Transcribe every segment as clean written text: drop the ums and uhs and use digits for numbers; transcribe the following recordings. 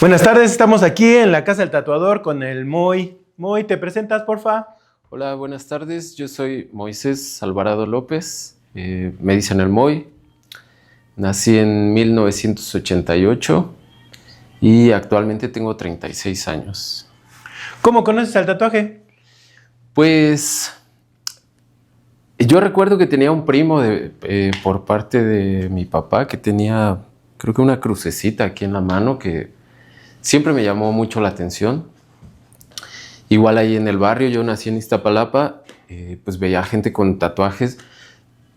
Buenas tardes, estamos aquí en la Casa del Tatuador con el Moy. Moy, ¿te presentas, porfa? Hola, buenas tardes. Yo soy Moisés Alvarado López. Me dicen el Moy. Nací en 1988 y actualmente tengo 36 años. ¿Cómo conoces al tatuaje? Pues yo recuerdo que tenía un primo por parte de mi papá que tenía, creo que una crucecita aquí en la mano que siempre me llamó mucho la atención. Igual ahí en el barrio, yo nací en Iztapalapa, pues veía gente con tatuajes.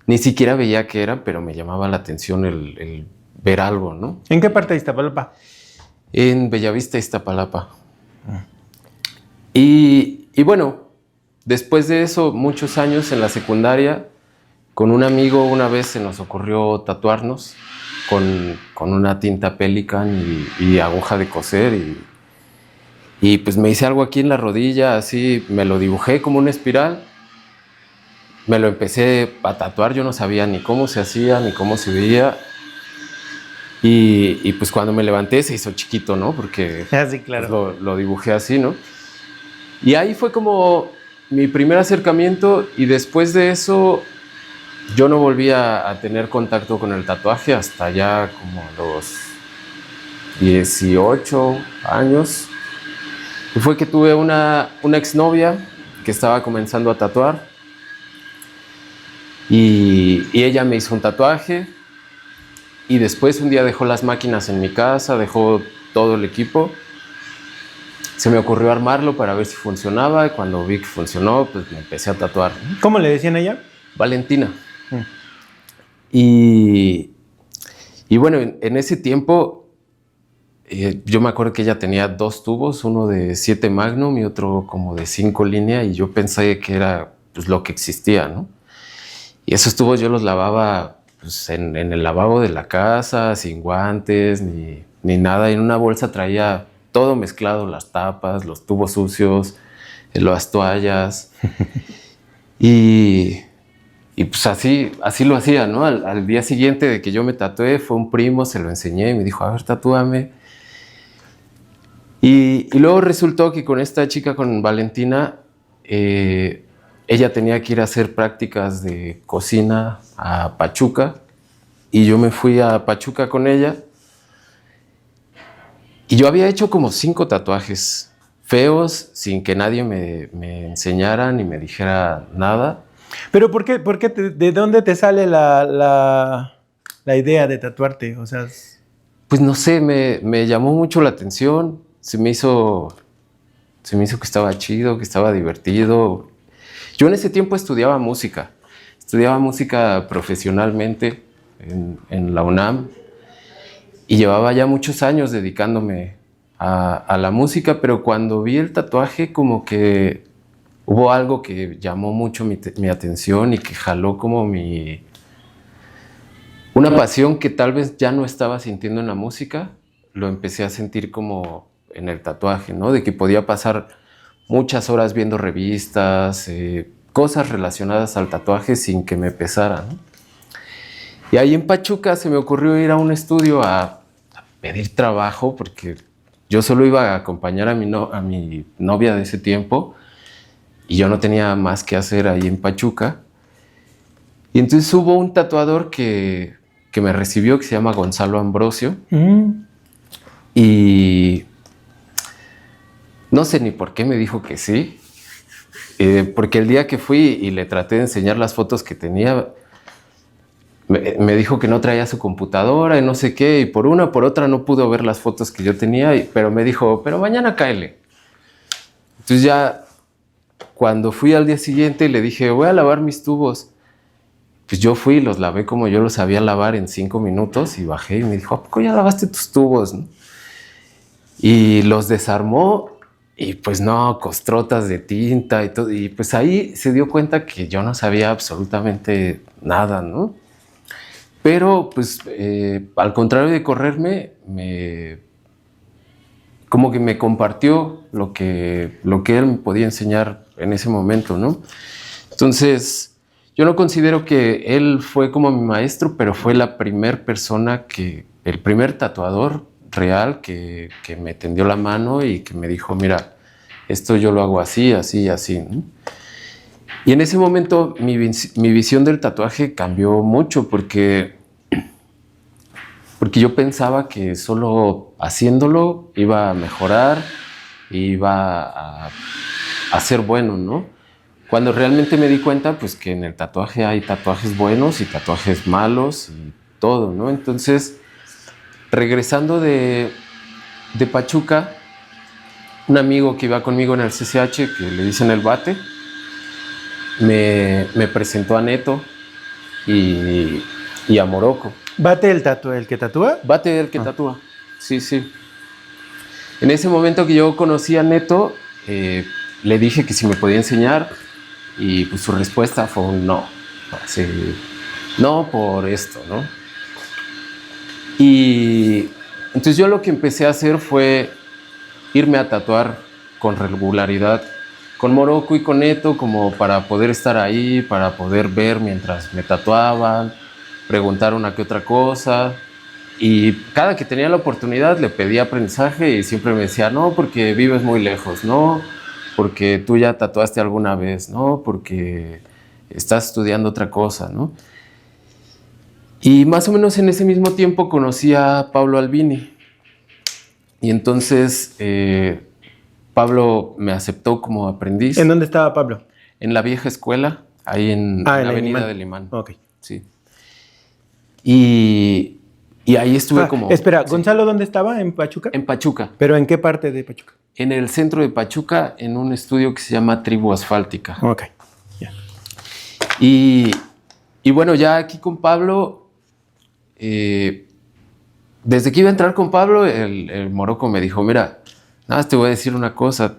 Ni siquiera veía qué era, pero me llamaba la atención el ver algo, ¿no? ¿En qué parte de Iztapalapa? En Bellavista, Iztapalapa. Y bueno, después de eso, muchos años en la secundaria, con un amigo una vez se nos ocurrió tatuarnos con una tinta Pelican y aguja de coser y pues me hice algo aquí en la rodilla, así me lo dibujé como una espiral. Me lo empecé a tatuar, yo no sabía ni cómo se hacía, ni cómo se veía. Y pues cuando me levanté se hizo chiquito, ¿no? Porque Sí, claro. pues lo dibujé así, ¿no? Y ahí fue como mi primer acercamiento y después de eso yo no volví a tener contacto con el tatuaje hasta ya como los 18 años. Y fue que tuve una exnovia que estaba comenzando a tatuar. Y ella me hizo un tatuaje y después un día dejó las máquinas en mi casa, dejó todo el equipo. Se me ocurrió armarlo para ver si funcionaba y cuando vi que funcionó, pues me empecé a tatuar. ¿Cómo le decían a ella? Valentina. Y bueno, en ese tiempo yo me acuerdo que ella tenía 2 tubos, uno de 7 Magnum y otro como de 5 línea y yo pensé que era pues, lo que existía, ¿no? Y esos tubos yo los lavaba pues, en el lavabo de la casa, sin guantes ni nada. En una bolsa traía todo mezclado, las tapas, los tubos sucios, las toallas. y pues así lo hacía, ¿no? Al día siguiente de que yo me tatué, fue un primo, se lo enseñé y me dijo, a ver, tatúame. Y luego resultó que con esta chica, con Valentina, ella tenía que ir a hacer prácticas de cocina a Pachuca y yo me fui a Pachuca con ella y yo había hecho como 5 tatuajes feos sin que nadie me enseñara ni me dijera nada. ¿Pero de dónde te sale la idea de tatuarte? O sea, Pues no sé, me llamó mucho la atención, se me hizo que estaba chido, que estaba divertido. Yo en ese tiempo estudiaba música profesionalmente en la UNAM y llevaba ya muchos años dedicándome a la música, pero cuando vi el tatuaje como que hubo algo que llamó mucho mi atención y que jaló como una pasión que tal vez ya no estaba sintiendo en la música, lo empecé a sentir como en el tatuaje, ¿no? De que podía pasar muchas horas viendo revistas, cosas relacionadas al tatuaje sin que me pesara, ¿no? Y ahí en Pachuca se me ocurrió ir a un estudio a pedir trabajo porque yo solo iba a acompañar a mi novia de ese tiempo y yo no tenía más que hacer ahí en Pachuca. Y entonces hubo un tatuador que me recibió que se llama Gonzalo Ambrosio y no sé ni por qué me dijo que sí, porque el día que fui y le traté de enseñar las fotos que tenía, me dijo que no traía su computadora y no sé qué, y por una o por otra no pudo ver las fotos que yo tenía, pero me dijo, pero mañana cáele. Entonces ya cuando fui al día siguiente le dije, voy a lavar mis tubos. Pues yo fui y los lavé como yo los sabía lavar en 5 minutos y bajé y me dijo, ¿a poco ya lavaste tus tubos? ¿No? Y los desarmó y pues no, costrotas de tinta y todo. Y pues ahí se dio cuenta que yo no sabía absolutamente nada, ¿no? Pero pues al contrario de correrme, como que me compartió lo que él me podía enseñar en ese momento, ¿no? Entonces, yo no considero que él fue como mi maestro, pero fue la primera persona el primer tatuador real que me tendió la mano y que me dijo, mira, esto yo lo hago así, así, así, ¿no? Y en ese momento mi visión del tatuaje cambió mucho porque yo pensaba que solo haciéndolo iba a mejorar, iba a ser bueno, ¿no? Cuando realmente me di cuenta, pues que en el tatuaje hay tatuajes buenos y tatuajes malos y todo, ¿no? Entonces, regresando de Pachuca, un amigo que iba conmigo en el CCH, que le dicen el Bate, me presentó a Neto y a Morocco. ¿Bate el que tatúa? Bate el que tatúa, sí, sí. En ese momento que yo conocí a Neto, le dije que si me podía enseñar y pues su respuesta fue un no. Así, no por esto, ¿no? Y entonces yo lo que empecé a hacer fue irme a tatuar con regularidad con Morocco y con Neto, como para poder estar ahí, para poder ver mientras me tatuaban, preguntar una que otra cosa. Y cada que tenía la oportunidad le pedía aprendizaje y siempre me decía, no, porque vives muy lejos, no, porque tú ya tatuaste alguna vez, no, porque estás estudiando otra cosa, ¿no? Y más o menos en ese mismo tiempo conocí a Pablo Albini. Y entonces Pablo me aceptó como aprendiz. ¿En dónde estaba Pablo? En la vieja escuela, ahí en la avenida del Imán. Ok. Sí. Y ahí estuve como... Espera, sí. ¿Gonzalo dónde estaba? ¿En Pachuca? En Pachuca. ¿Pero en qué parte de Pachuca? En el centro de Pachuca, en un estudio que se llama Tribu Asfáltica. Ok, ya. Y bueno, ya aquí con Pablo, desde que iba a entrar con Pablo, el Morocco me dijo, mira, nada más te voy a decir una cosa,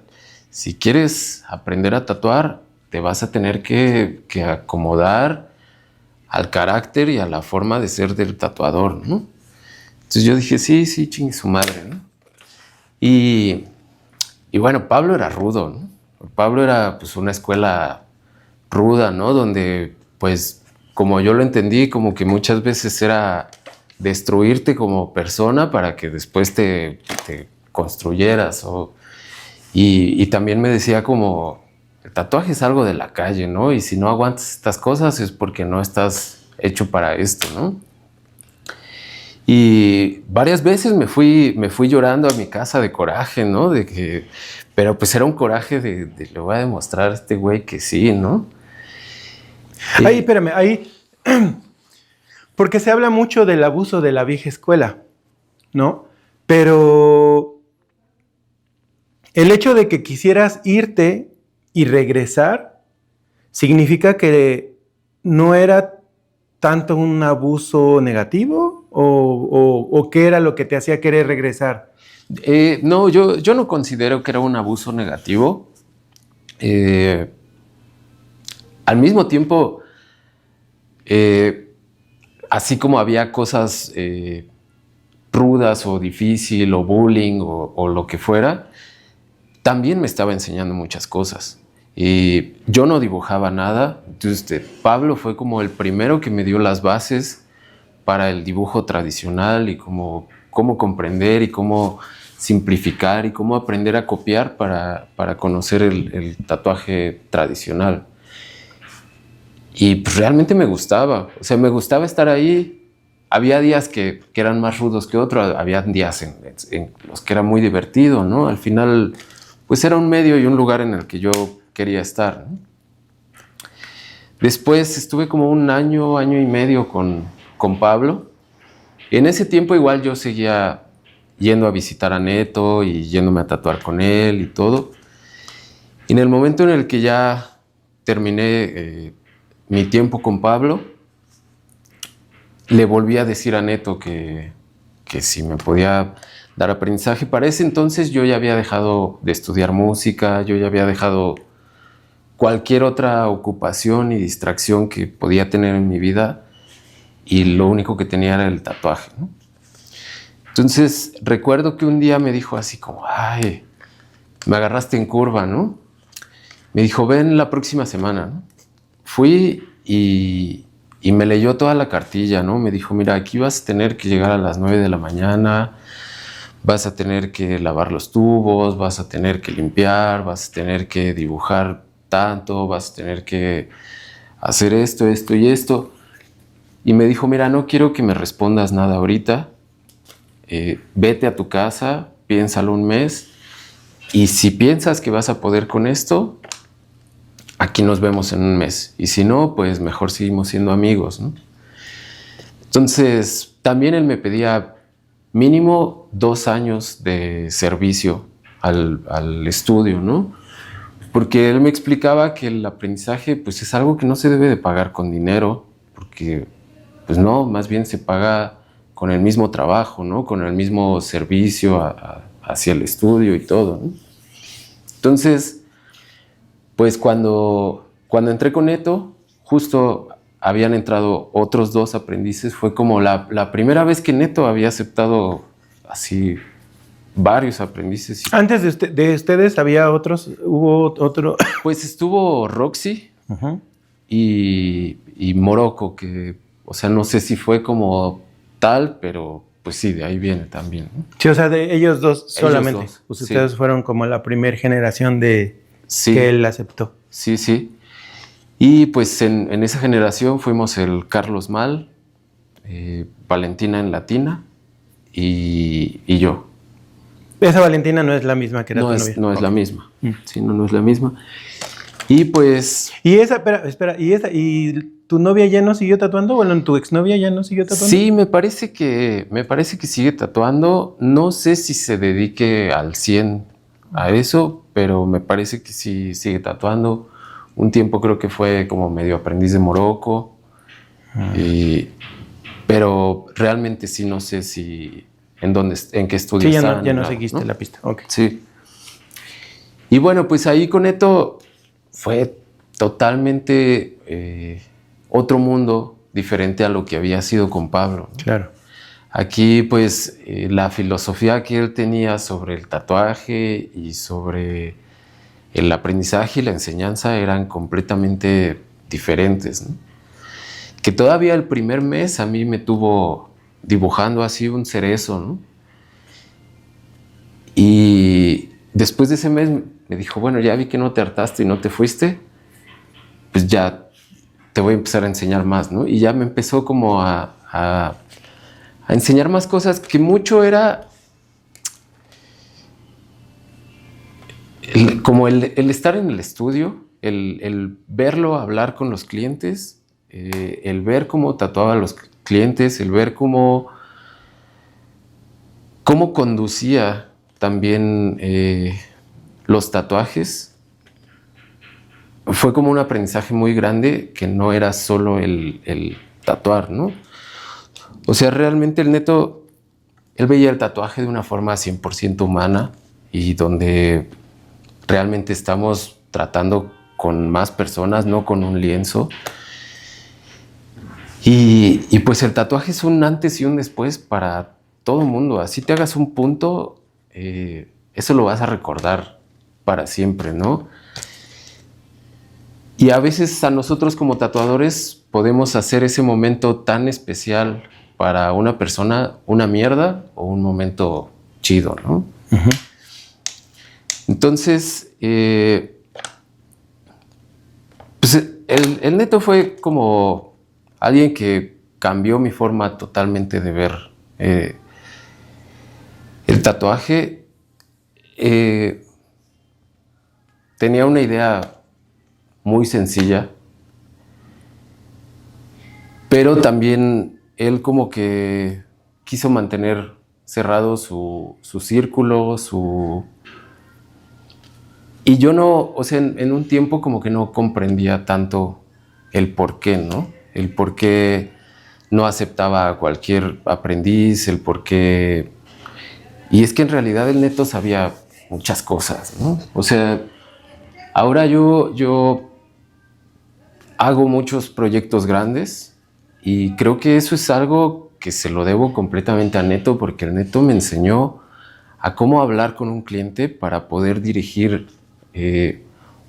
si quieres aprender a tatuar, te vas a tener que acomodar al carácter y a la forma de ser del tatuador, ¿no? Entonces yo dije, sí, chingue su madre, ¿no? Y bueno, Pablo era rudo, ¿no? Pablo era pues una escuela ruda, ¿no? Donde, pues, como yo lo entendí, como que muchas veces era destruirte como persona para que después te construyeras. Y también me decía como, el tatuaje es algo de la calle, ¿no? Y si no aguantas estas cosas es porque no estás hecho para esto, ¿no? Y varias veces me fui llorando a mi casa de coraje, ¿no? Pero pues era un coraje de le voy a demostrar a este güey que sí, ¿no? Ahí, espérame, ahí... Porque se habla mucho del abuso de la vieja escuela, ¿no? Pero el hecho de que quisieras irte y regresar significa que no era tanto un abuso negativo o qué era lo que te hacía querer regresar. No, yo no considero que era un abuso negativo. Al mismo tiempo, así como había cosas rudas o difícil o bullying o lo que fuera, también me estaba enseñando muchas cosas. Y yo no dibujaba nada. Entonces, Pablo fue como el primero que me dio las bases para el dibujo tradicional y cómo comprender y cómo simplificar y cómo aprender a copiar para conocer el tatuaje tradicional. Y pues realmente me gustaba. O sea, me gustaba estar ahí. Había días que eran más rudos que otros. Había días en los que era muy divertido, ¿no? Al final, pues era un medio y un lugar en el que yo quería estar, ¿no? Después estuve como un año y medio con Pablo. En ese tiempo igual yo seguía yendo a visitar a Neto y yéndome a tatuar con él y todo. Y en el momento en el que ya terminé mi tiempo con Pablo, le volví a decir a Neto que si me podía dar aprendizaje. Para ese entonces yo ya había dejado de estudiar música, yo ya había dejado cualquier otra ocupación y distracción que podía tener en mi vida y lo único que tenía era el tatuaje, ¿no? Entonces recuerdo que un día me dijo así como, ay, me agarraste en curva, ¿no? Me dijo, ven la próxima semana, ¿no? Fui y me leyó toda la cartilla, ¿no? Me dijo, mira, aquí vas a tener que llegar a las 9 de la mañana vas a tener que lavar los tubos, vas a tener que limpiar, vas a tener que dibujar tanto, vas a tener que hacer esto, esto y esto. Y me dijo, mira, no quiero que me respondas nada ahorita. Vete a tu casa, piénsalo un mes. Y si piensas que vas a poder con esto, aquí nos vemos en un mes. Y si no, pues mejor seguimos siendo amigos, ¿no? Entonces, también él me pedía mínimo 2 años de servicio al estudio, ¿no? Porque él me explicaba que el aprendizaje pues, es algo que no se debe de pagar con dinero, porque pues no, más bien se paga con el mismo trabajo, ¿no? Con el mismo servicio hacia el estudio y todo, ¿no? Entonces, pues cuando entré con Neto, justo habían entrado otros 2 aprendices. Fue como la primera vez que Neto había aceptado así varios aprendices. Antes de ustedes había otros, hubo otro. Pues estuvo Roxy y Morocco, que, o sea, no sé si fue como tal, pero pues sí, de ahí viene también, ¿no? Sí, o sea, de ellos dos solamente. Ellos dos, Pues ustedes fueron como la primera generación sí, que él aceptó. sí, sí. Y pues en esa generación fuimos el Carlos Mal, Valentina en Latina y yo. Esa Valentina no es la misma que era tu novia. No es la misma. Sí, no es la misma. Y pues... Y esa, espera, ¿y tu novia ya no siguió tatuando? Bueno, ¿tu exnovia ya no siguió tatuando? Sí, me parece que sigue tatuando. No sé si se dedique al 100 a eso, pero me parece que sí sigue tatuando. Un tiempo creo que fue como medio aprendiz de Morocco. Pero realmente sí no sé si en qué estudio sí, están. ya no seguiste la pista. Okay. Sí. Y bueno, pues ahí con Neto fue totalmente otro mundo diferente a lo que había sido con Pablo, ¿no? Claro. Aquí, pues, la filosofía que él tenía sobre el tatuaje y sobre el aprendizaje y la enseñanza eran completamente diferentes, ¿no? Que todavía el primer mes a mí me tuvo dibujando así un cerezo, ¿no? Y después de ese mes me dijo, bueno, ya vi que no te hartaste y no te fuiste, pues ya te voy a empezar a enseñar más, ¿no? Y ya me empezó como a enseñar más cosas, que mucho era como el estar en el estudio, el verlo hablar con los clientes, el ver cómo tatuaba a los clientes, el ver cómo conducía también los tatuajes. Fue como un aprendizaje muy grande, que no era solo el tatuar, ¿no? O sea, realmente el Neto, él veía el tatuaje de una forma 100% humana y donde realmente estamos tratando con más personas, no con un lienzo. Y pues el tatuaje es un antes y un después para todo el mundo. Así te hagas un punto, eso lo vas a recordar para siempre, ¿no? Y a veces a nosotros como tatuadores podemos hacer ese momento tan especial para una persona, una mierda o un momento chido, ¿no? Uh-huh. Entonces, pues el Neto fue como alguien que cambió mi forma totalmente de ver el tatuaje. Tenía una idea muy sencilla, pero también él como que quiso mantener cerrado su círculo, y yo no, o sea, en un tiempo como que no comprendía tanto el por qué, ¿no? El por qué no aceptaba a cualquier aprendiz, el por qué... Y es que en realidad el Neto sabía muchas cosas, ¿no? O sea, ahora yo hago muchos proyectos grandes y creo que eso es algo que se lo debo completamente a Neto, porque el Neto me enseñó a cómo hablar con un cliente para poder dirigir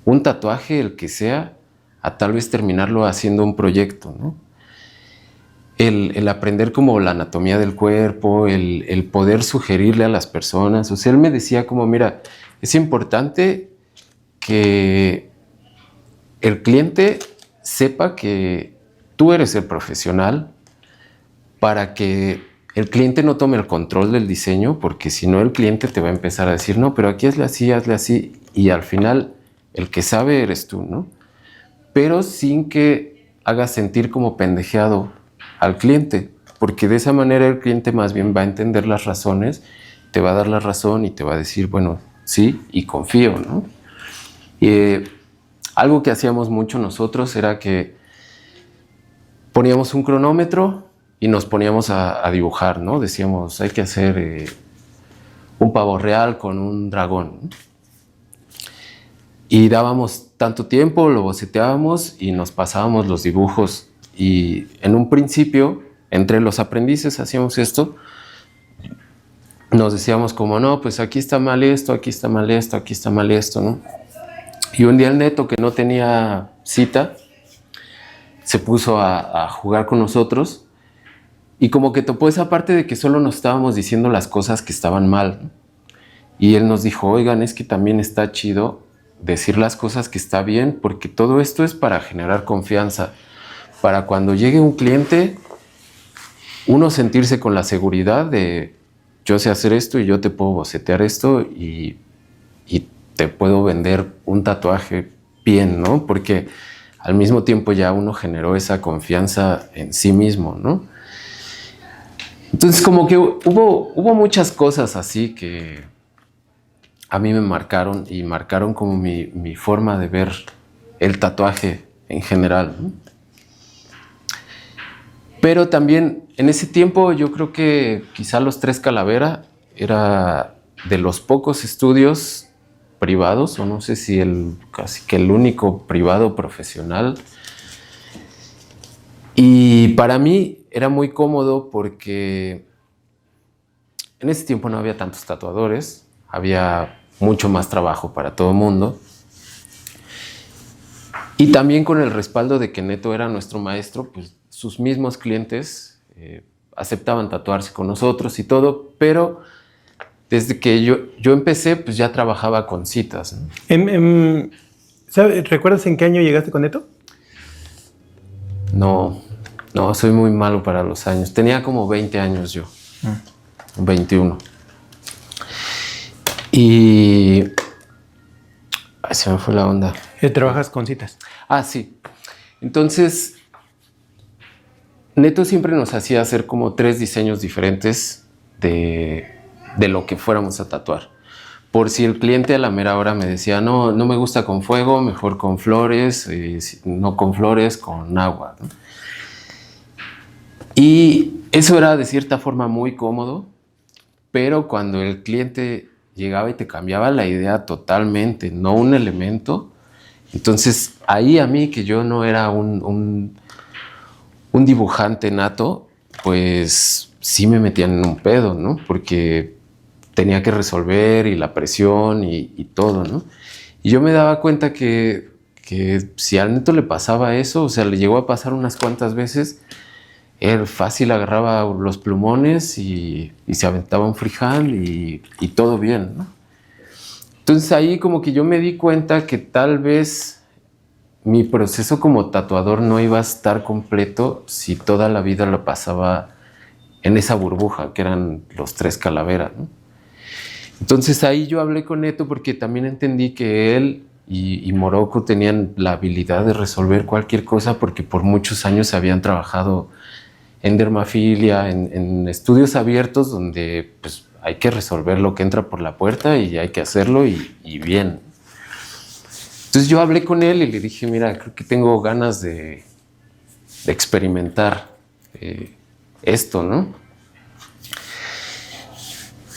un tatuaje, el que sea, a tal vez terminarlo haciendo un proyecto, ¿no? el aprender como la anatomía del cuerpo, el poder sugerirle a las personas. O sea, él me decía como, mira, es importante que el cliente sepa que tú eres el profesional para que el cliente no tome el control del diseño, porque si no el cliente te va a empezar a decir, no, pero aquí hazle así, y al final el que sabe eres tú, ¿no? Pero sin que hagas sentir como pendejeado al cliente, porque de esa manera el cliente más bien va a entender las razones, te va a dar la razón y te va a decir, bueno, sí, y confío, ¿no? Y algo que hacíamos mucho nosotros era que poníamos un cronómetro y nos poníamos a dibujar, ¿no? Decíamos, hay que hacer un pavo real con un dragón, ¿no? Y dábamos tanto tiempo, lo boceteábamos y nos pasábamos los dibujos. Y en un principio, entre los aprendices hacíamos esto, nos decíamos como, no, pues aquí está mal esto, aquí está mal esto, aquí está mal esto, ¿no? Y un día el Neto, que no tenía cita, se puso a jugar con nosotros y como que topó esa parte de que solo nos estábamos diciendo las cosas que estaban mal, ¿no? Y él nos dijo, oigan, es que también está chido decir las cosas que está bien, porque todo esto es para generar confianza, para cuando llegue un cliente, uno sentirse con la seguridad de yo sé hacer esto y yo te puedo bocetear esto y te puedo vender un tatuaje bien, ¿no? Porque al mismo tiempo ya uno generó esa confianza en sí mismo, ¿no? Entonces como que hubo muchas cosas así que a mí me marcaron y marcaron como mi forma de ver el tatuaje en general, ¿no? Pero también en ese tiempo yo creo que quizá Los Tres Calavera era de los pocos estudios privados, o no sé si casi que el único privado profesional. Y para mí era muy cómodo porque en ese tiempo no había tantos tatuadores, había mucho más trabajo para todo el mundo. Y también con el respaldo de que Neto era nuestro maestro, pues sus mismos clientes aceptaban tatuarse con nosotros y todo, pero desde que yo empecé, pues ya trabajaba con citas, ¿no? ¿Recuerdas en qué año llegaste con Neto? No, soy muy malo para los años. Tenía como 20 años yo, 21. Y ay, se me fue la onda. ¿Trabajas con citas? Ah, sí. Entonces, Neto siempre nos hacía hacer como 3 diseños diferentes de lo que fuéramos a tatuar. Por si el cliente a la mera hora me decía, no me gusta con fuego, mejor con flores, no con flores, con agua, ¿no? Y eso era de cierta forma muy cómodo, pero cuando el cliente llegaba y te cambiaba la idea totalmente, no un elemento, entonces ahí a mí, que yo no era un dibujante nato, pues sí me metían en un pedo, ¿no? Porque tenía que resolver y la presión y todo, ¿no? Y yo me daba cuenta que si al Neto le pasaba eso, o sea, le llegó a pasar unas cuantas veces, él fácil agarraba los plumones y se aventaba un freehand y todo bien, ¿no? Entonces ahí como que yo me di cuenta que tal vez mi proceso como tatuador no iba a estar completo si toda la vida lo pasaba en esa burbuja que eran Los Tres Calaveras, ¿no? Entonces ahí yo hablé con Neto porque también entendí que él y Morocco tenían la habilidad de resolver cualquier cosa porque por muchos años habían trabajado en dermafilia, en estudios abiertos donde pues, hay que resolver lo que entra por la puerta y hay que hacerlo y bien. Entonces yo hablé con él y le dije, mira, creo que tengo ganas de experimentar esto, ¿no?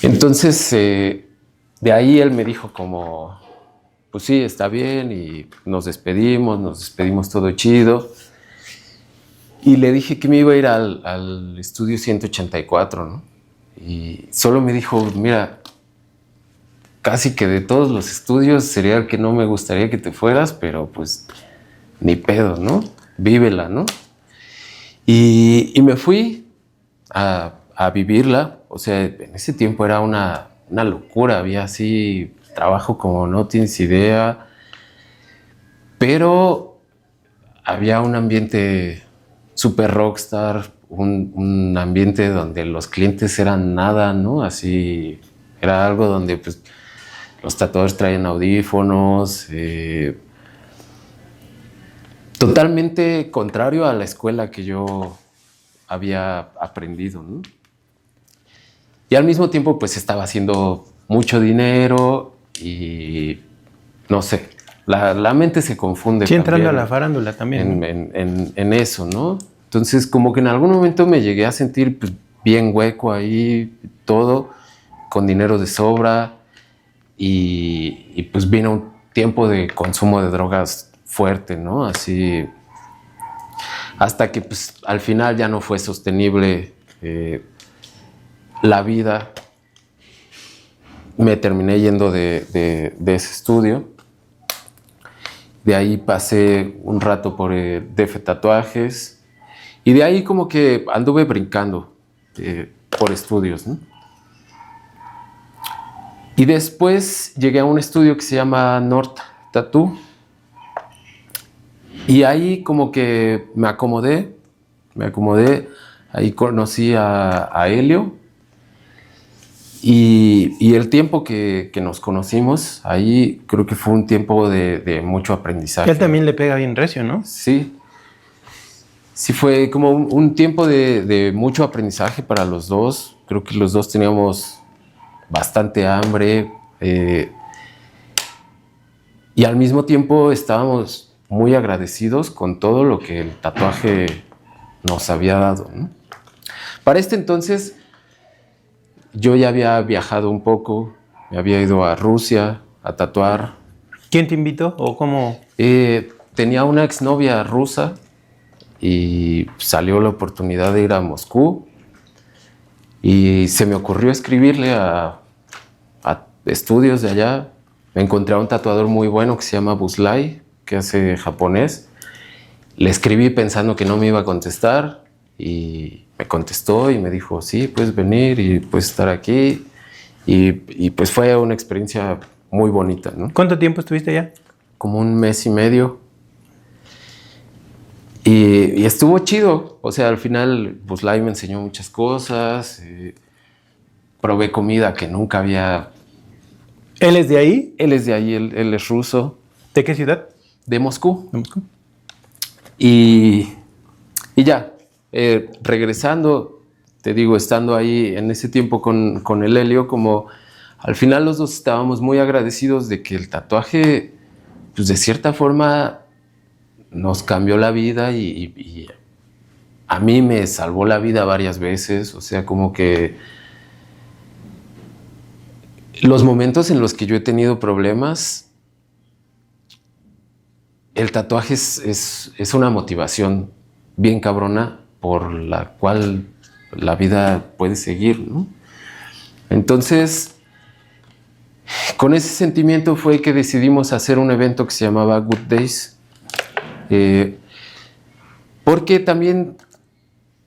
Entonces, de ahí él me dijo como, pues sí, está bien, y nos despedimos todo chido. Y le dije que me iba a ir al estudio 184, ¿no? Y solo me dijo, mira, casi que de todos los estudios sería el que no me gustaría que te fueras, pero pues ni pedo, ¿no? Vívela, ¿no? Y me fui a vivirla. O sea, en ese tiempo era una locura. Había así trabajo como no tienes idea. Pero había un ambiente súper rockstar, un ambiente donde los clientes eran nada, ¿no? Así, era algo donde pues, los tatuadores traían audífonos, totalmente contrario a la escuela que yo había aprendido, ¿no? Y al mismo tiempo pues estaba haciendo mucho dinero y no sé, la mente se confunde. Sí, entrando a también la farándula también. en eso, ¿no? Entonces como que en algún momento me llegué a sentir pues, bien hueco ahí, todo, con dinero de sobra y pues vino un tiempo de consumo de drogas fuerte, ¿no? Así, hasta que pues al final ya no fue sostenible la vida. Me terminé yendo de ese estudio. De ahí pasé un rato por DF Tatuajes y de ahí como que anduve brincando por estudios, ¿no? Y después llegué a un estudio que se llama North Tattoo y ahí como que me acomodé, ahí conocí a Helio y el tiempo que nos conocimos, ahí creo que fue un tiempo de mucho aprendizaje. Él también le pega bien recio, ¿no? Sí, sí fue como un tiempo de mucho aprendizaje para los dos. Creo que los dos teníamos bastante hambre y al mismo tiempo estábamos muy agradecidos con todo lo que el tatuaje nos había dado, ¿no? Para este entonces yo ya había viajado un poco, me había ido a Rusia a tatuar. ¿Quién te invitó o cómo? Tenía una exnovia rusa y salió la oportunidad de ir a Moscú y se me ocurrió escribirle a estudios de allá. Me encontré a un tatuador muy bueno que se llama Buslai, que hace japonés. Le escribí pensando que no me iba a contestar y me contestó y me dijo, sí, puedes venir y puedes estar aquí. Y pues fue una experiencia muy bonita, ¿no? ¿Cuánto tiempo estuviste allá? Como un mes y medio. Y estuvo chido. O sea, al final, Buslai me enseñó muchas cosas. Probé comida que nunca había. ¿Él es de ahí? Él es de ahí, él es ruso. ¿De qué ciudad? De Moscú. De Moscú. Y ya, regresando, te digo, estando ahí en ese tiempo con el Helio, como al final los dos estábamos muy agradecidos de que el tatuaje, pues de cierta forma, nos cambió la vida y a mí me salvó la vida varias veces. O sea, como que los momentos en los que yo he tenido problemas, el tatuaje es una motivación bien cabrona por la cual la vida puede seguir, ¿no? Entonces, con ese sentimiento fue que decidimos hacer un evento que se llamaba Good Days. Porque también,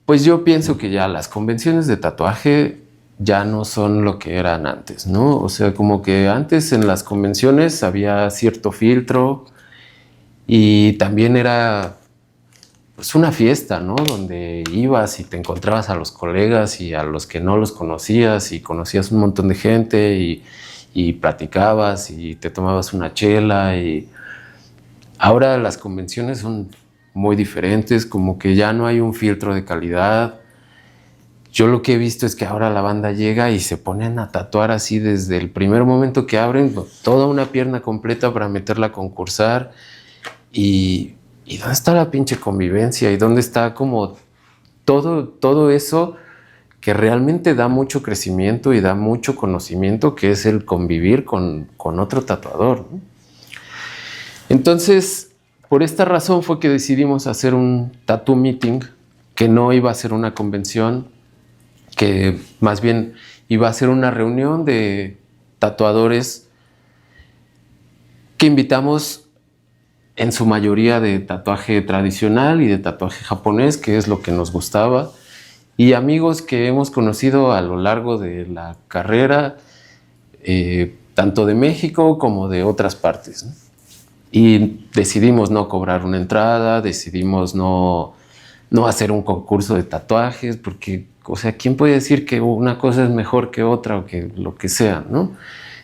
pues yo pienso que ya las convenciones de tatuaje ya no son lo que eran antes, ¿no? O sea, como que antes en las convenciones había cierto filtro y también era pues una fiesta, ¿no? Donde ibas y te encontrabas a los colegas y a los que no los conocías y conocías un montón de gente y platicabas y te tomabas una chela y ahora las convenciones son muy diferentes, como que ya no hay un filtro de calidad. Yo lo que he visto es que ahora la banda llega y se ponen a tatuar así desde el primer momento que abren toda una pierna completa para meterla a concursar. ¿Y dónde está la pinche convivencia? ¿Y dónde está como todo eso que realmente da mucho crecimiento y da mucho conocimiento, que es el convivir con otro tatuador, ¿no? Entonces, por esta razón fue que decidimos hacer un tattoo meeting, que no iba a ser una convención, que más bien iba a ser una reunión de tatuadores que invitamos en su mayoría de tatuaje tradicional y de tatuaje japonés, que es lo que nos gustaba, y amigos que hemos conocido a lo largo de la carrera, tanto de México como de otras partes, ¿no? Y decidimos no cobrar una entrada, decidimos no hacer un concurso de tatuajes, porque, o sea, ¿quién puede decir que una cosa es mejor que otra o que lo que sea, ¿no?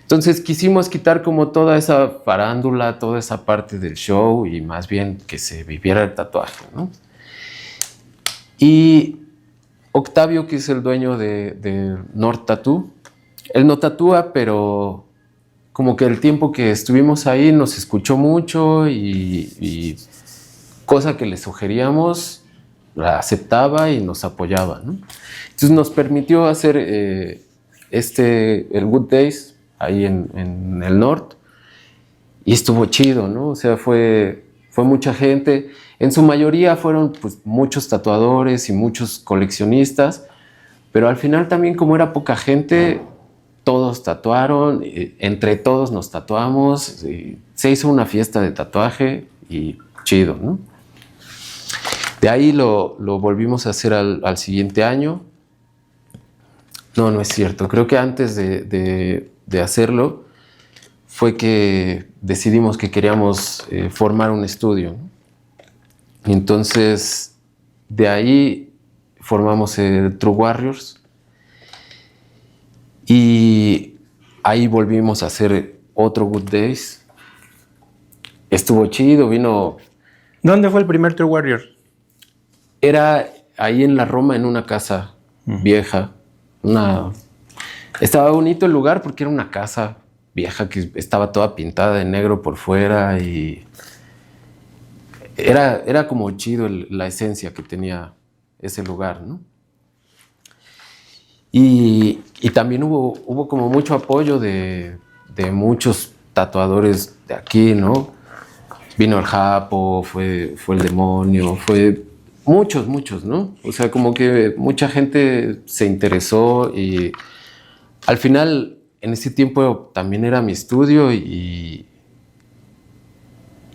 Entonces quisimos quitar como toda esa farándula, toda esa parte del show y más bien que se viviera el tatuaje, ¿no? Y Octavio, que es el dueño de North Tattoo, él no tatúa, pero como que el tiempo que estuvimos ahí nos escuchó mucho y cosa que le sugeríamos, la aceptaba y nos apoyaba, ¿no? Entonces nos permitió hacer el Good Days ahí en el Norte y estuvo chido, ¿no? O sea, fue mucha gente. En su mayoría fueron pues, muchos tatuadores y muchos coleccionistas, pero al final también como era poca gente, todos tatuaron, entre todos nos tatuamos, se hizo una fiesta de tatuaje y chido, ¿no? De ahí lo volvimos a hacer al siguiente año. No es cierto. Creo que antes de hacerlo fue que decidimos que queríamos formar un estudio, ¿no? Y entonces de ahí formamos True Warriors y ahí volvimos a hacer otro Good Days. Estuvo chido, vino... ¿Dónde fue el primer True Warrior? Era ahí en la Roma, en una casa vieja. Estaba bonito el lugar porque era una casa vieja que estaba toda pintada de negro por fuera y era como chido la esencia que tenía ese lugar, ¿no? Y también hubo como mucho apoyo de muchos tatuadores de aquí, ¿no? Vino el Japo, fue el Demonio, fue muchos, ¿no? O sea, como que mucha gente se interesó y al final, en ese tiempo también era mi estudio y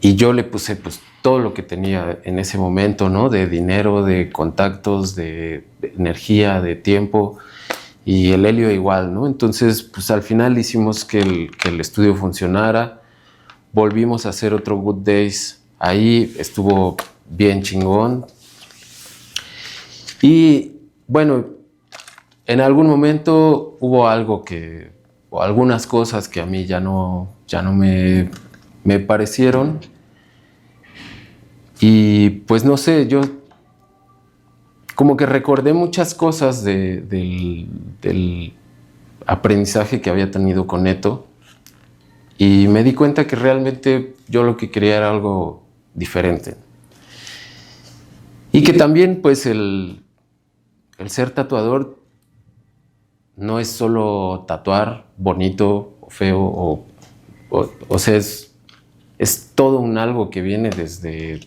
yo le puse pues todo lo que tenía en ese momento, ¿no? De dinero, de contactos, de energía, de tiempo y el Helio igual, ¿no? Entonces, pues al final hicimos que el estudio funcionara. Volvimos a hacer otro Good Days. Ahí estuvo bien chingón. Y bueno, en algún momento hubo algo o algunas cosas que a mí ya no me parecieron. Y pues no sé, yo como que recordé muchas cosas del aprendizaje que había tenido con Neto. Y me di cuenta que realmente yo lo que quería era algo diferente. Y que también, pues, el ser tatuador no es solo tatuar bonito o feo, o sea, es todo un algo que viene desde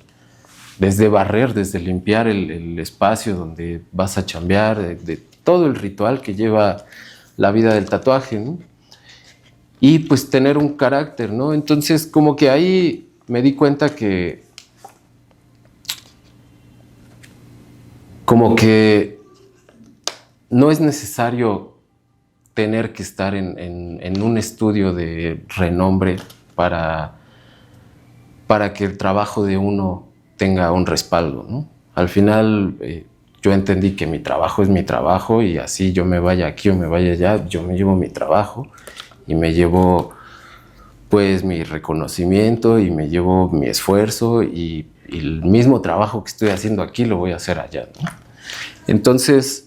barrer, desde limpiar el espacio donde vas a chambear, de todo el ritual que lleva la vida del tatuaje, ¿no? Y pues tener un carácter, ¿no? Entonces como que ahí me di cuenta que como que no es necesario tener que estar en un estudio de renombre para que el trabajo de uno tenga un respaldo, ¿no? Al final yo entendí que mi trabajo es mi trabajo y así yo me vaya aquí o me vaya allá, yo me llevo mi trabajo y me llevo pues mi reconocimiento y me llevo mi esfuerzo y el mismo trabajo que estoy haciendo aquí lo voy a hacer allá, ¿no? Entonces,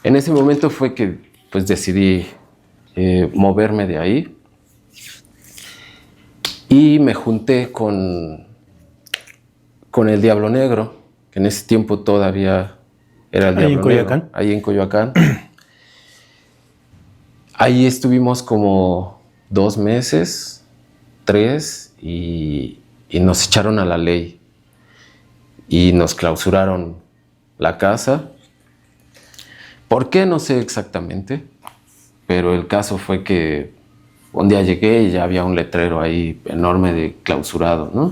en ese momento fue que pues decidí moverme de ahí y me junté con el Diablo Negro, que en ese tiempo todavía era el Diablo Negro. Coyoacán. Ahí en Coyoacán. Ahí estuvimos como 2 meses, 3, y nos echaron a la ley y nos clausuraron la casa. ¿Por qué? No sé exactamente, pero el caso fue que Un día llegué y ya había un letrero ahí enorme de clausurado, ¿no?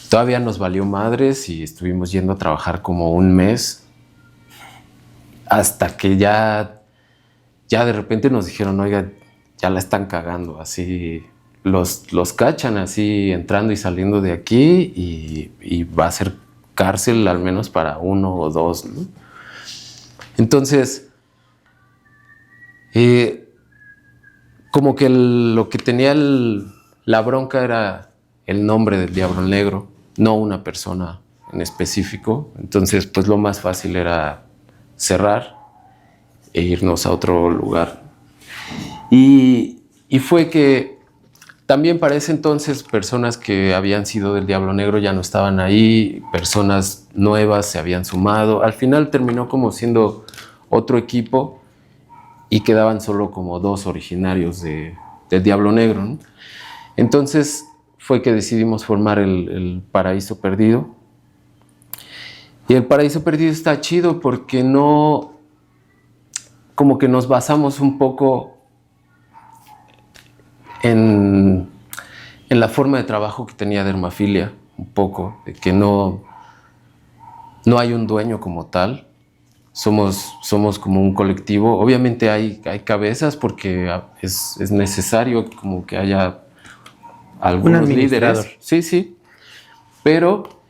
Todavía nos valió madres y estuvimos yendo a trabajar como un mes hasta que ya de repente nos dijeron, oiga, ya la están cagando, así los cachan así entrando y saliendo de aquí y va a ser cárcel al menos para 1 o 2, ¿no? Entonces, como que lo que tenía la bronca era el nombre del Diablo Negro, no una persona en específico. Entonces, pues lo más fácil era cerrar e irnos a otro lugar. Y fue que también para ese entonces personas que habían sido del Diablo Negro ya no estaban ahí, personas nuevas se habían sumado. Al final terminó como siendo otro equipo y quedaban solo como 2 originarios del Diablo Negro, ¿no? Entonces fue que decidimos formar el Paraíso Perdido. Y el Paraíso Perdido está chido porque no, como que nos basamos un poco en la forma de trabajo que tenía Dermafilia, un poco, de que no hay un dueño como tal. Somos como un colectivo. Obviamente hay cabezas porque es necesario como que haya algunos líderes. Sí, sí. Pero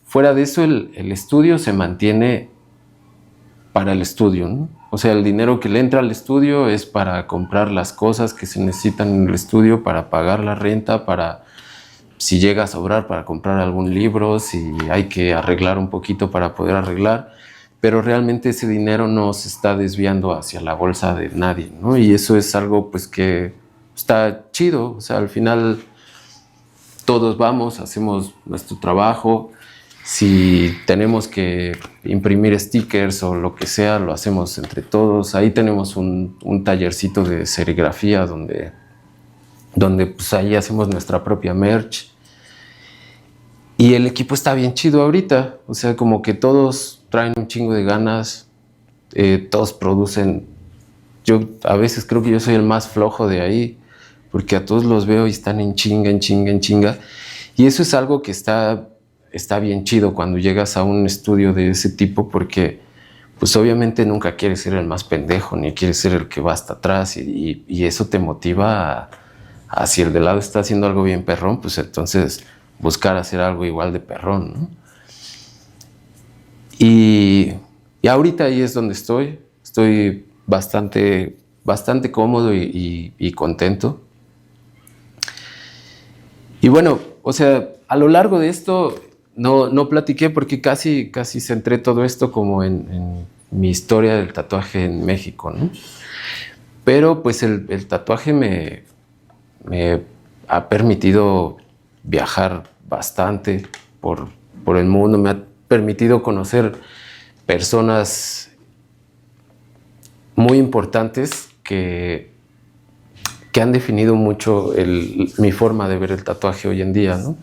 fuera de eso el estudio se mantiene para el estudio, ¿no? O sea, el dinero que le entra al estudio es para comprar las cosas que se necesitan en el estudio, para pagar la renta, para, si llega a sobrar, para comprar algún libro, si hay que arreglar un poquito para poder arreglar. Pero realmente ese dinero no se está desviando hacia la bolsa de nadie, ¿no? Y eso es algo pues que está chido. O sea, al final todos vamos, hacemos nuestro trabajo. Si tenemos que imprimir stickers o lo que sea, lo hacemos entre todos. Ahí tenemos un tallercito de serigrafía donde pues ahí hacemos nuestra propia merch. Y el equipo está bien chido ahorita. O sea, como que todos traen un chingo de ganas. Todos producen. Yo a veces creo que yo soy el más flojo de ahí, porque a todos los veo y están en chinga, en chinga, en chinga. Y eso es algo que está bien chido cuando llegas a un estudio de ese tipo, porque pues obviamente nunca quieres ser el más pendejo, ni quieres ser el que va hasta atrás, y eso te motiva a si el de lado está haciendo algo bien perrón, pues entonces buscar hacer algo igual de perrón, ¿no? Y ahorita ahí es donde estoy bastante cómodo y contento. Y bueno, o sea, a lo largo de esto no platiqué porque casi centré todo esto como en mi historia del tatuaje en México, ¿no? Pero pues el tatuaje me ha permitido viajar bastante por el mundo, me ha permitido conocer personas muy importantes que han definido mucho mi forma de ver el tatuaje hoy en día, ¿no?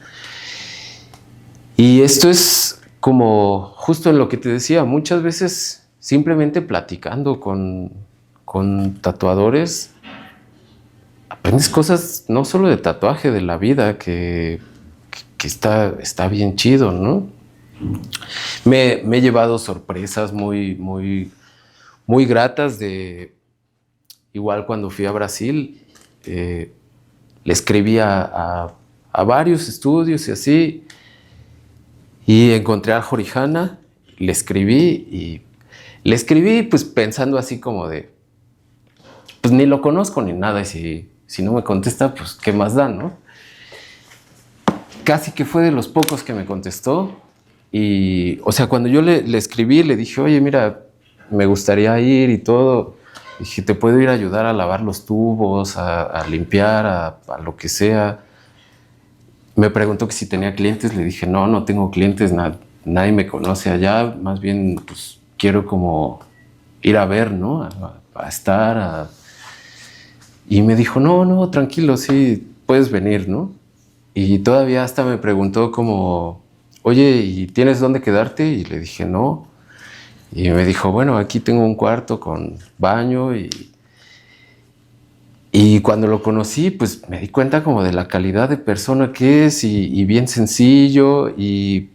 Y esto es como justo en lo que te decía, muchas veces simplemente platicando con tatuadores, aprendes cosas no solo de tatuaje, de la vida, que está bien chido, ¿no? Me he llevado sorpresas muy gratas de, igual cuando fui a Brasil, le escribí a varios estudios y así, y encontré a Jorijana, le escribí pues pensando así como de, pues ni lo conozco ni nada, y si no me contesta, pues qué más da, ¿no? Casi que fue de los pocos que me contestó. Y, o sea, cuando yo le escribí, le dije, oye, mira, me gustaría ir y todo. Dije, te puedo ir a ayudar a lavar los tubos, a limpiar, a lo que sea. Me preguntó que si tenía clientes. Le dije, no tengo clientes, nadie me conoce allá. Más bien, pues, quiero como ir a ver, ¿no? A estar. Y me dijo, no, tranquilo, sí, puedes venir, ¿no? Y todavía hasta me preguntó como, oye, ¿y tienes dónde quedarte? Y le dije, no. Y me dijo, bueno, aquí tengo un cuarto con baño. Y cuando lo conocí, pues me di cuenta como de la calidad de persona que es y bien sencillo y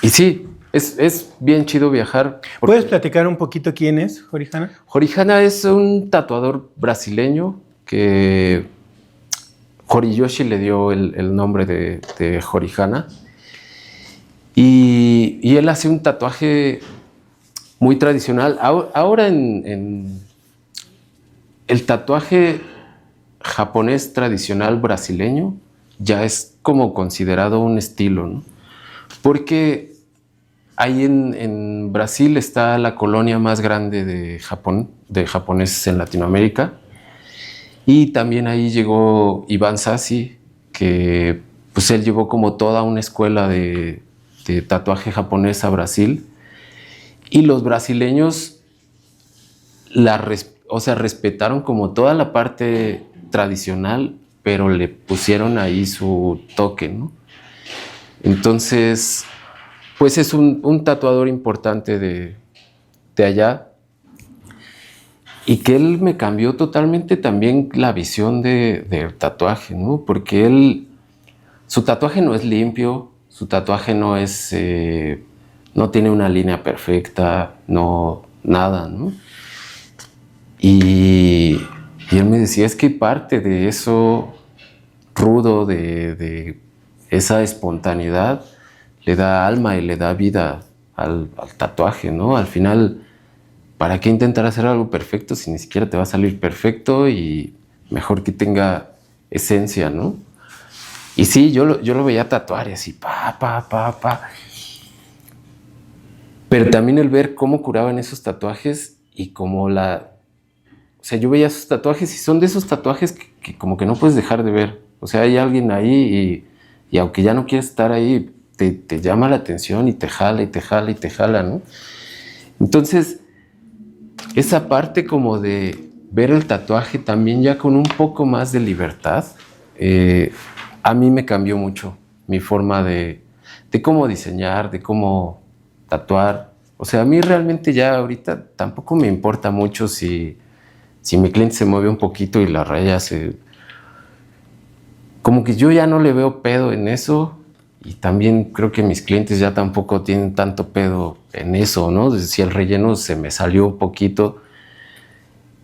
sí, es bien chido viajar. ¿Puedes platicar un poquito quién es Jorijana? Jorijana es un tatuador brasileño que Horiyoshi le dio el nombre de Jorijana. Y él hace un tatuaje muy tradicional. Ahora el tatuaje japonés tradicional brasileño ya es como considerado un estilo, ¿no? Porque ahí en Brasil está la colonia más grande de Japón, de japoneses en Latinoamérica. Y también ahí llegó Iván Sassi, que pues él llevó como toda una escuela de tatuaje japonés a Brasil. Y los brasileños respetaron como toda la parte tradicional, pero le pusieron ahí su toque, ¿no? Entonces, pues es un tatuador importante de allá y que él me cambió totalmente también la visión del tatuaje, ¿no? Porque su tatuaje no es limpio, su tatuaje no es, no tiene una línea perfecta, no, nada, ¿no? Y él me decía, es que parte de eso rudo, de esa espontaneidad, le da alma y le da vida al tatuaje, ¿no? Al final, ¿para qué intentar hacer algo perfecto si ni siquiera te va a salir perfecto? Y mejor que tenga esencia, ¿no? Y sí, yo lo veía tatuar y así, pa. Pero también el ver cómo curaban esos tatuajes y cómo o sea, yo veía esos tatuajes y son de esos tatuajes que como que no puedes dejar de ver. O sea, hay alguien ahí y aunque ya no quieres estar ahí, te llama la atención y te jala y te jala y te jala, ¿no? Entonces, esa parte como de ver el tatuaje también ya con un poco más de libertad, a mí me cambió mucho mi forma de cómo diseñar, de cómo tatuar. O sea, a mí realmente ya ahorita tampoco me importa mucho si mi cliente se mueve un poquito y la raya se... Como que yo ya no le veo pedo en eso y también creo que mis clientes ya tampoco tienen tanto pedo en eso, ¿no? Si el relleno se me salió un poquito.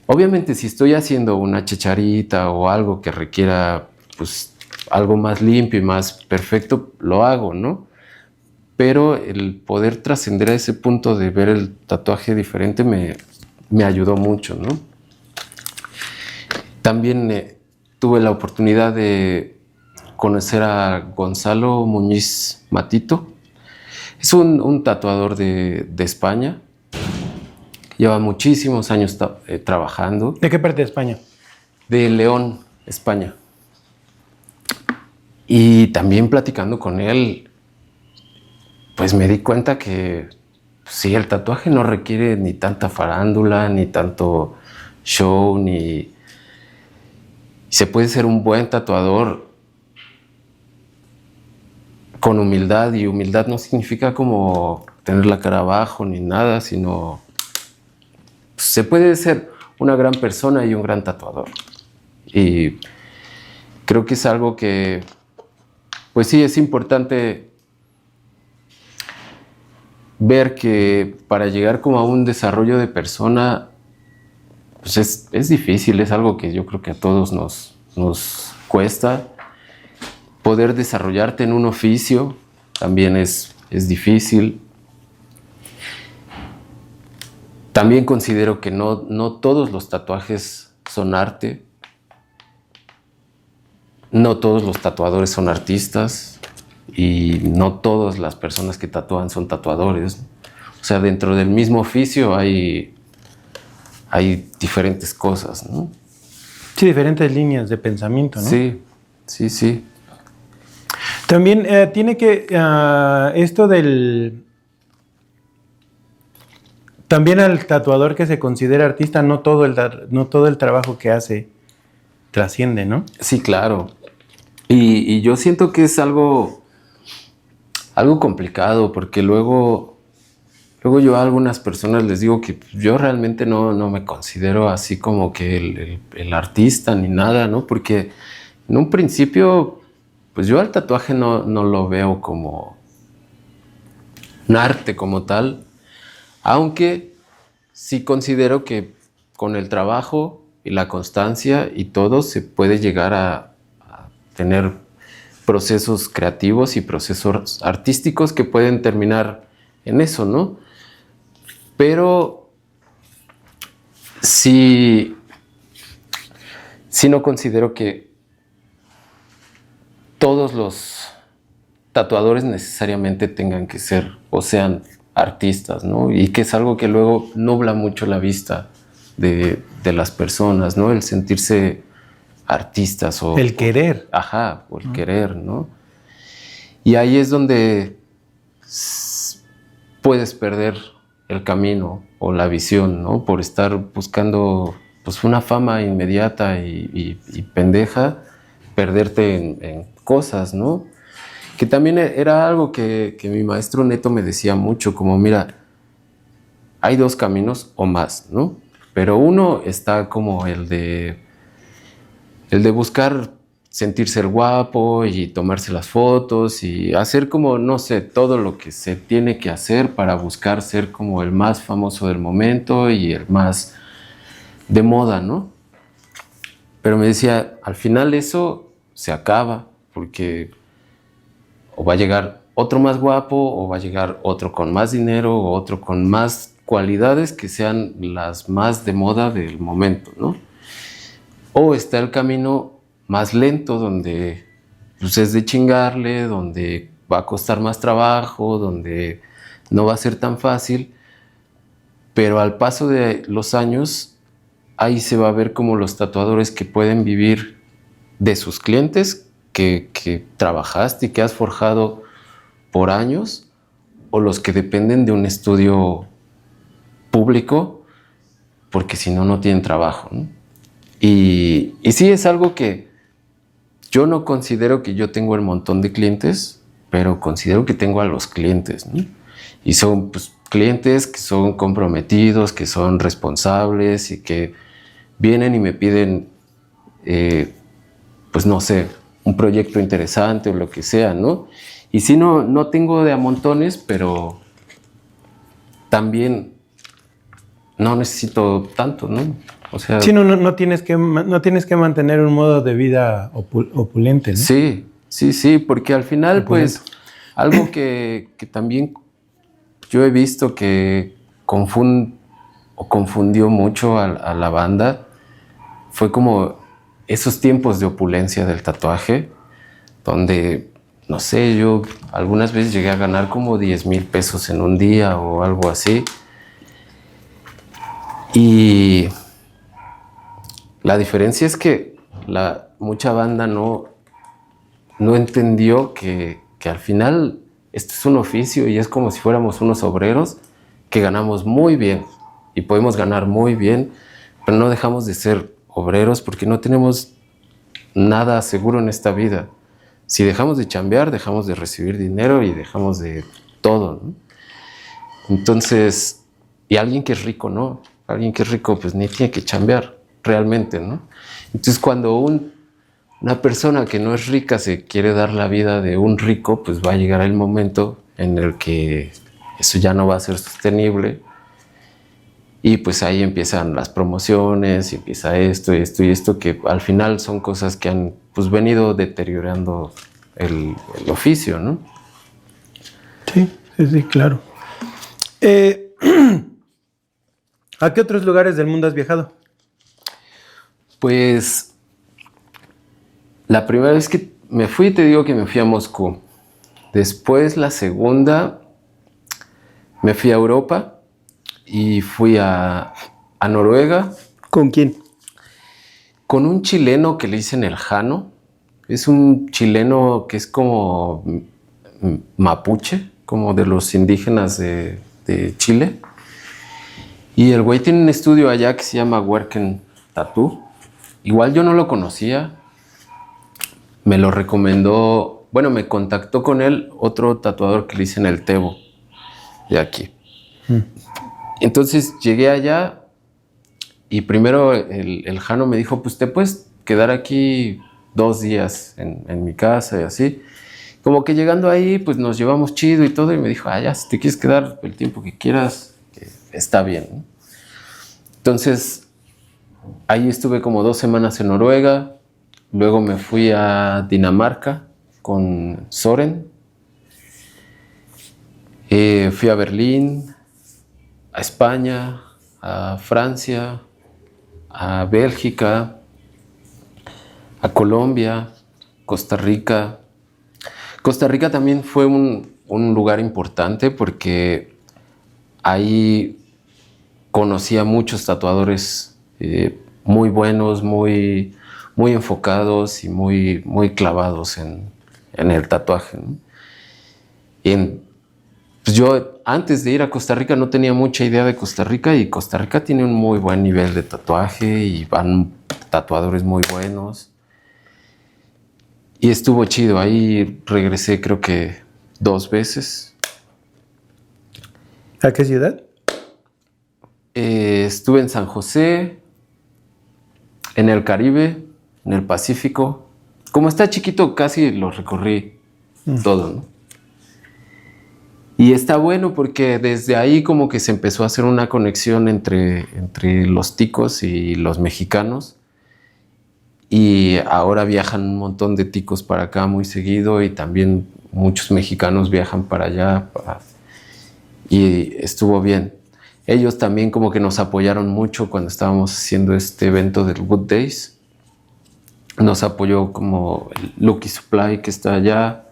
Obviamente si estoy haciendo una chicharita o algo que requiera pues algo más limpio y más perfecto, lo hago, ¿no? Pero el poder trascender a ese punto de ver el tatuaje diferente me ayudó mucho, ¿no? También tuve la oportunidad de conocer a Gonzalo Muñiz Matito. Es un tatuador de España. Lleva muchísimos años trabajando. ¿De qué parte de España? De León, España. Y también platicando con él, pues me di cuenta que sí, el tatuaje no requiere ni tanta farándula, ni tanto show, ni... Se puede ser un buen tatuador con humildad, y humildad no significa como tener la cara abajo ni nada, sino se puede ser una gran persona y un gran tatuador. Y creo que es algo que, pues sí, es importante ver que para llegar como a un desarrollo de persona, pues es difícil, es algo que yo creo que a todos nos cuesta. Poder desarrollarte en un oficio también es difícil. También considero que no todos los tatuajes son arte. No todos los tatuadores son artistas y no todas las personas que tatúan son tatuadores. O sea, dentro del mismo oficio hay diferentes cosas, ¿no? Sí, diferentes líneas de pensamiento, ¿no? Sí. También tiene que... esto del... También al tatuador que se considera artista, no todo el trabajo que hace trasciende, ¿no? Sí, claro. Y yo siento que es algo complicado, porque luego luego yo a algunas personas les digo que yo realmente no me considero así como que el artista ni nada, ¿no? Porque en un principio, pues yo al tatuaje no lo veo como un arte como tal, aunque sí considero que con el trabajo y la constancia y todo se puede llegar a tener procesos creativos y procesos artísticos que pueden terminar en eso, ¿no? Pero sí no considero que todos los tatuadores necesariamente tengan que ser o sean artistas, ¿no? Y que es algo que luego nubla mucho la vista de las personas, ¿no? El sentirse artistas o... El querer. O el querer, ¿no? Y ahí es donde puedes perder el camino o la visión, ¿no? Por estar buscando pues una fama inmediata y pendeja, perderte en cosas, ¿no? Que también era algo que mi maestro Neto me decía mucho, como mira, hay dos caminos o más, ¿no? Pero uno está como el de buscar sentirse el guapo y tomarse las fotos y hacer como, no sé, todo lo que se tiene que hacer para buscar ser como el más famoso del momento y el más de moda, ¿no? Pero me decía, al final eso se acaba porque o va a llegar otro más guapo o va a llegar otro con más dinero o otro con más cualidades que sean las más de moda del momento, ¿no? O está el camino más lento donde pues, es de chingarle, donde va a costar más trabajo, donde no va a ser tan fácil, pero al paso de los años ahí se va a ver como los tatuadores que pueden vivir de sus clientes que trabajaste y que has forjado por años, o los que dependen de un estudio público porque si no, no tienen trabajo, ¿no? Y sí es algo que yo no considero que yo tengo el montón de clientes, pero considero que tengo a los clientes, ¿no? Y son pues, clientes que son comprometidos, que son responsables y que vienen y me piden, pues no sé, un proyecto interesante o lo que sea, ¿no? Y sí, no tengo de a montones, pero también no necesito tanto, ¿no? O sea, Sí, no tienes que mantener un modo de vida opulente, ¿no? Sí, porque al final, Opulento. pues, algo que también yo he visto que confundió mucho a la banda fue como esos tiempos de opulencia del tatuaje, donde, no sé, yo algunas veces llegué a ganar como 10,000 pesos en un día o algo así. Y la diferencia es que mucha banda no entendió que al final esto es un oficio y es como si fuéramos unos obreros que ganamos muy bien y podemos ganar muy bien, pero no dejamos de ser obreros porque no tenemos nada seguro en esta vida. Si dejamos de chambear, dejamos de recibir dinero y dejamos de todo, ¿no? Entonces, y alguien que es rico, ¿no? Alguien que es rico, pues ni tiene que chambear realmente, ¿no? Entonces, cuando una persona que no es rica se quiere dar la vida de un rico, pues va a llegar el momento en el que eso ya no va a ser sostenible. Y pues ahí empiezan las promociones, y empieza esto, que al final son cosas que han pues venido deteriorando el oficio, ¿no? Sí, claro. ¿A qué otros lugares del mundo has viajado? Pues la primera vez que me fui, te digo que me fui a Moscú. Después, la segunda, me fui a Europa y fui a Noruega. ¿Con quién? Con un chileno que le dicen el Jano. Es un chileno que es como mapuche, como de los indígenas de Chile. Y el güey tiene un estudio allá que se llama Werken Tattoo. Igual yo no lo conocía. Me lo recomendó, bueno, me contactó con él otro tatuador que le dicen el Tebo, de aquí. Entonces llegué allá y primero el Jano me dijo, pues te puedes quedar aquí 2 días en mi casa y así. Como que llegando ahí, pues nos llevamos chido y todo. Y me dijo, ya, si te quieres quedar el tiempo que quieras, está bien, ¿no? Entonces, ahí estuve como 2 semanas en Noruega. Luego me fui a Dinamarca con Soren. Fui a Berlín, a España, a Francia, a Bélgica, a Colombia, Costa Rica. Costa Rica también fue un lugar importante porque ahí conocí a muchos tatuadores muy buenos, muy enfocados y muy clavados en el tatuaje, ¿no? Pues yo antes de ir a Costa Rica no tenía mucha idea de Costa Rica, y Costa Rica tiene un muy buen nivel de tatuaje y van tatuadores muy buenos. Y estuvo chido, ahí regresé creo que 2 veces. ¿A qué ciudad? Estuve en San José, en el Caribe, en el Pacífico. Como está chiquito, casi lo recorrí todo, ¿no? Y está bueno porque desde ahí como que se empezó a hacer una conexión entre los ticos y los mexicanos. Y ahora viajan un montón de ticos para acá muy seguido, y también muchos mexicanos viajan para allá. Y estuvo bien. Ellos también como que nos apoyaron mucho cuando estábamos haciendo este evento del Wood Days. Nos apoyó como Lucky Supply, que está allá,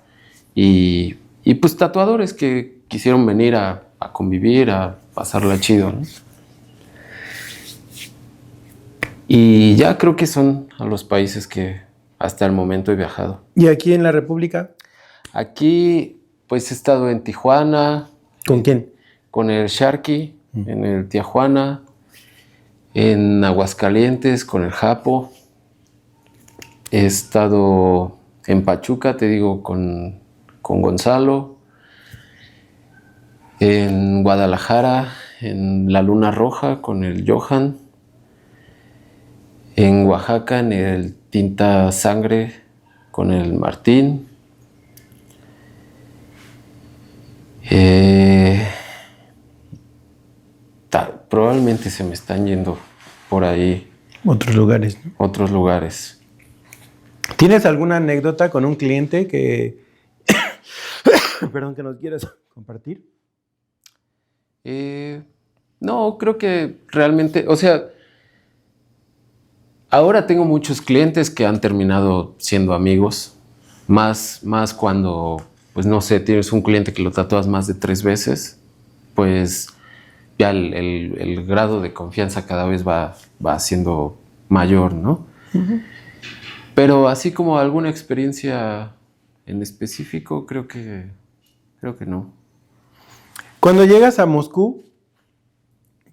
y pues tatuadores que quisieron venir a convivir, a pasarla chido, ¿no? Y ya creo que son a los países que hasta el momento he viajado. ¿Y aquí en la República? Aquí pues he estado en Tijuana. ¿Con quién? Con el Sharky, en el Tijuana. En Aguascalientes con el Japo. He estado en Pachuca, te digo, con Gonzalo. En Guadalajara, en La Luna Roja, con el Johan. En Oaxaca, en el Tinta Sangre, con el Martín. Probablemente se me están yendo por ahí. Otros lugares, ¿no? Otros lugares. ¿Tienes alguna anécdota con un cliente que, perdón, que nos quieras compartir? No, creo que realmente, o sea, ahora tengo muchos clientes que han terminado siendo amigos, más cuando, pues no sé, tienes un cliente que lo tatúas más de 3 veces, pues ya el grado de confianza cada vez va siendo mayor, ¿no? Uh-huh. Pero así como alguna experiencia en específico, creo que no. Cuando llegas a Moscú,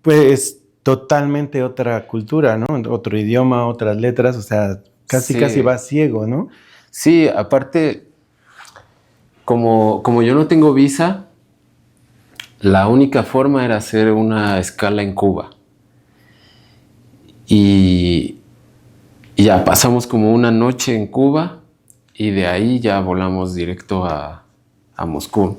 pues totalmente otra cultura, ¿no? Otro idioma, otras letras, o sea, casi vas ciego, ¿no? Sí, aparte, como yo no tengo visa, la única forma era hacer una escala en Cuba. Y ya pasamos como una noche en Cuba, y de ahí ya volamos directo a Moscú.